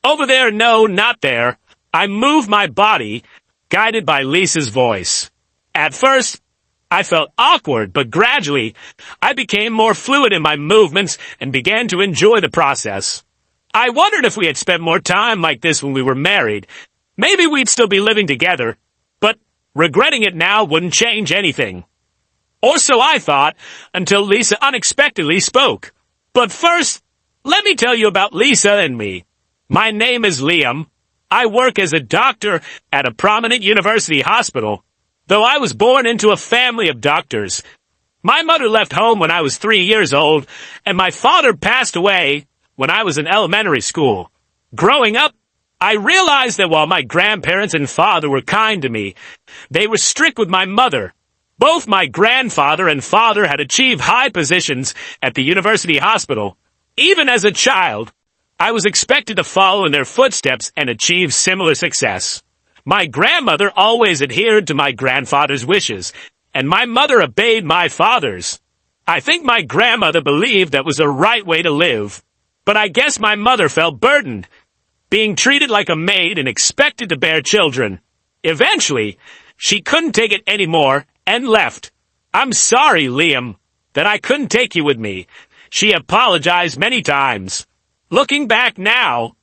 Over there, no, not there. I moved my body, guided by Lisa's voice. At first, I felt awkward, but gradually, I became more fluid in my movements and began to enjoy the process. I wondered if we had spent more time like this when we were married. Maybe we'd still be living together, but regretting it now wouldn't change anything. Or so I thought, until Lisa unexpectedly spoke. But first, let me tell you about Lisa and me. My name is Liam. I work as a doctor at a prominent university hospital, though I was born into a family of doctors. My mother left home when I was 3 years old, and my father passed away when I was in elementary school. Growing up, I realized that while my grandparents and father were kind to me, they were strict with my mother. Both my grandfather and father had achieved high positions at the university hospital. Even as a child, I was expected to follow in their footsteps and achieve similar success. My grandmother always adhered to my grandfather's wishes, and my mother obeyed my father's. I think my grandmother believed that was the right way to live, but I guess my mother felt burdened, being treated like a maid and expected to bear children. Eventually, she couldn't take it anymore and left. I'm sorry, Liam, that I couldn't take you with me. She apologized many times. Looking back now,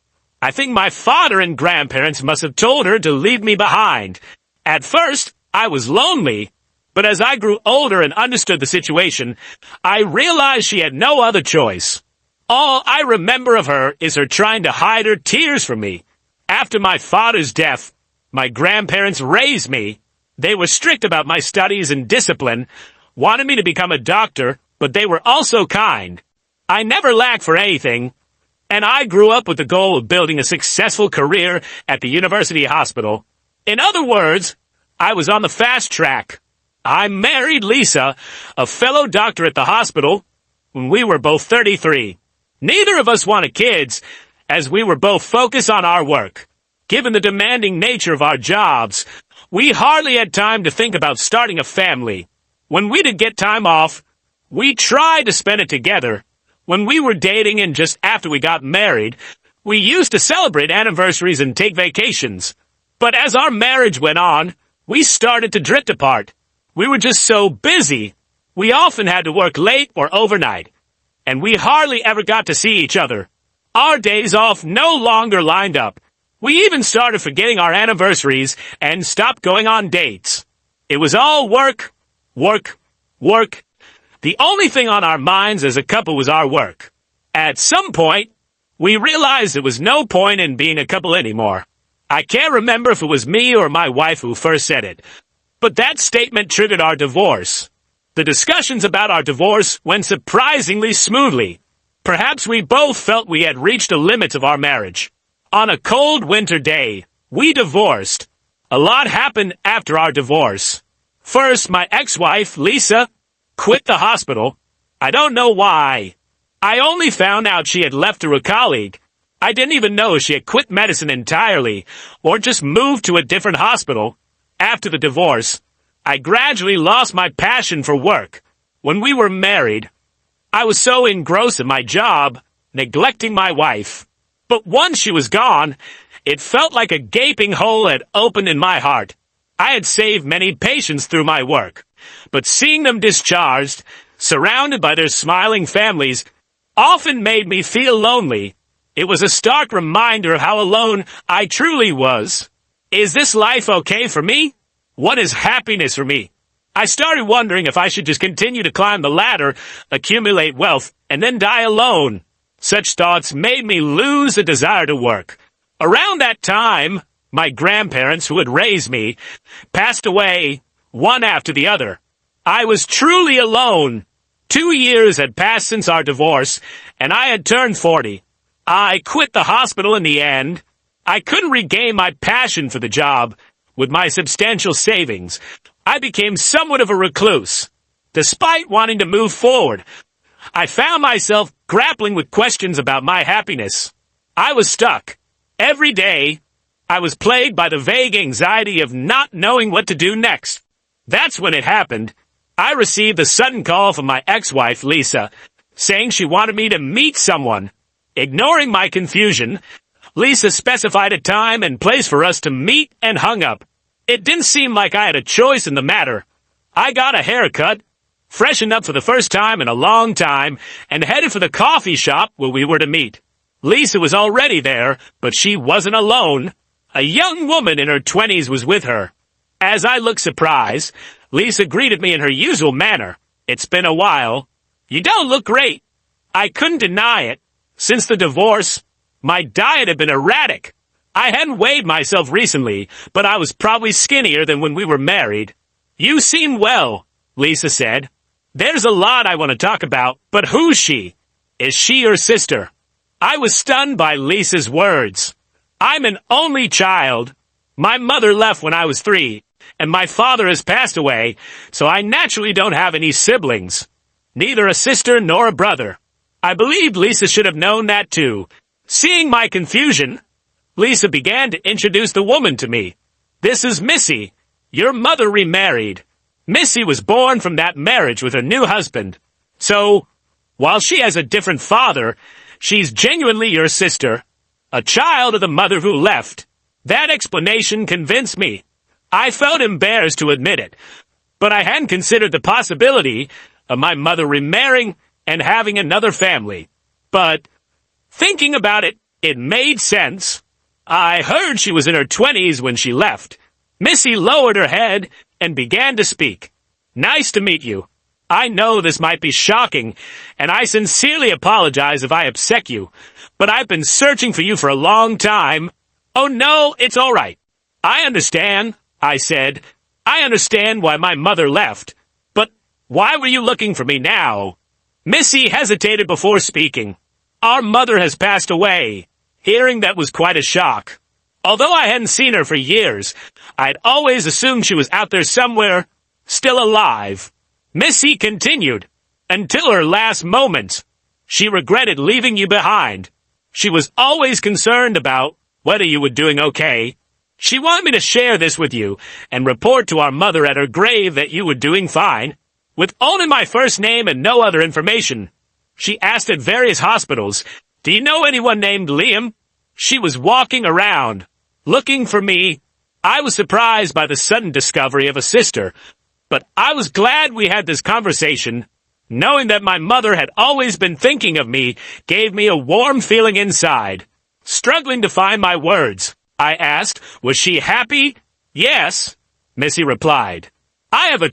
I think my father and grandparents must have told her to leave me behind. At first, I was lonely, but as I grew older and understood the situation, I realized she had no other choice. All I remember of her is her trying to hide her tears from me. After my father's death, my grandparents raised me. They were strict about my studies and discipline, wanted me to become a doctor, but they were also kind. I never lacked for anything, and I grew up with the goal of building a successful career at the university hospital. In other words, I was on the fast track. I married Lisa, a fellow doctor at the hospital, when we were both 33. Neither of us wanted kids, as we were both focused on our work. Given the demanding nature of our jobs, we hardly had time to think about starting a family. When we did get time off, we tried to spend it together. When we were dating and just after we got married, we used to celebrate anniversaries and take vacations. But as our marriage went on, we started to drift apart. We were just so busy. We often had to work late or overnight, and we hardly ever got to see each other. Our days off no longer lined up. We even started forgetting our anniversaries and stopped going on dates. It was all work, work, work. The only thing on our minds as a couple was our work. At some point, we realized there was no point in being a couple anymore. I can't remember if it was me or my wife who first said it, but that statement triggered our divorce. The discussions about our divorce went surprisingly smoothly. Perhaps we both felt we had reached the limits of our marriage. On a cold winter day, we divorced. A lot happened after our divorce. First, my ex-wife, Lisa, quit the hospital. I don't know why. I only found out she had left through a colleague. I didn't even know she had quit medicine entirely, or just moved to a different hospital. After the divorce, I gradually lost my passion for work. When we were married, I was so engrossed in my job, neglecting my wife. But once she was gone, it felt like a gaping hole had opened in my heart. I had saved many patients through my work, but seeing them discharged, surrounded by their smiling families, often made me feel lonely. It was a stark reminder of how alone I truly was. Is this life okay for me? What is happiness for me? I started wondering if I should just continue to climb the ladder, accumulate wealth, and then die alone. Such thoughts made me lose the desire to work. Around that time, my grandparents, who had raised me, passed away, one after the other. I was truly alone. 2 years had passed since our divorce, and I had turned 40. I quit the hospital in the end. I couldn't regain my passion for the job. With my substantial savings, I became somewhat of a recluse. Despite wanting to move forward, I found myself grappling with questions about my happiness. I was stuck. Every day, I was plagued by the vague anxiety of not knowing what to do next. That's when it happened. I received a sudden call from my ex-wife, Lisa, saying she wanted me to meet someone. Ignoring my confusion, Lisa specified a time and place for us to meet and hung up. It didn't seem like I had a choice in the matter. I got a haircut, freshened up for the first time in a long time, and headed for the coffee shop where we were to meet. Lisa was already there, but she wasn't alone. A young woman in her 20s was with her. As I looked surprised, Lisa greeted me in her usual manner. "It's been a while. You don't look great." I couldn't deny it. Since the divorce, my diet had been erratic. I hadn't weighed myself recently, but I was probably skinnier than when we were married. "You seem well," Lisa said. "There's a lot I want to talk about, but who's she? Is she your sister?" I was stunned by Lisa's words. "I'm an only child. My mother left when I was 3, and my father has passed away, so I naturally don't have any siblings. Neither a sister nor a brother." I believed Lisa should have known that too. Seeing my confusion, Lisa began to introduce the woman to me. "This is Missy. Your mother remarried. Missy was born from that marriage with her new husband. So, while she has a different father, she's genuinely your sister, a child of the mother who left." That explanation convinced me. I felt embarrassed to admit it, but I hadn't considered the possibility of my mother remarrying and having another family. But thinking about it, it made sense. I heard she was in her 20s when she left. Missy lowered her head and began to speak. "Nice to meet you. I know this might be shocking, and I sincerely apologize if I upset you, but I've been searching for you for a long time." "Oh no, it's all right. I understand," I said. "I understand why my mother left. But why were you looking for me now?" Missy hesitated before speaking. "Our mother has passed away." Hearing that was quite a shock. Although I hadn't seen her for years, I'd always assumed she was out there somewhere, still alive. Missy continued, "Until her last moments, she regretted leaving you behind. She was always concerned about whether you were doing okay. She wanted me to share this with you and report to our mother at her grave that you were doing fine. With only my first name and no other information. She asked at various hospitals, 'Do you know anyone named Liam?' She was walking around, looking for me. I was surprised by the sudden discovery of a sister, but I was glad we had this conversation. Knowing that my mother had always been thinking of me gave me a warm feeling inside. Struggling to find my words, I asked, was she happy? "Yes," Missy replied. "I have a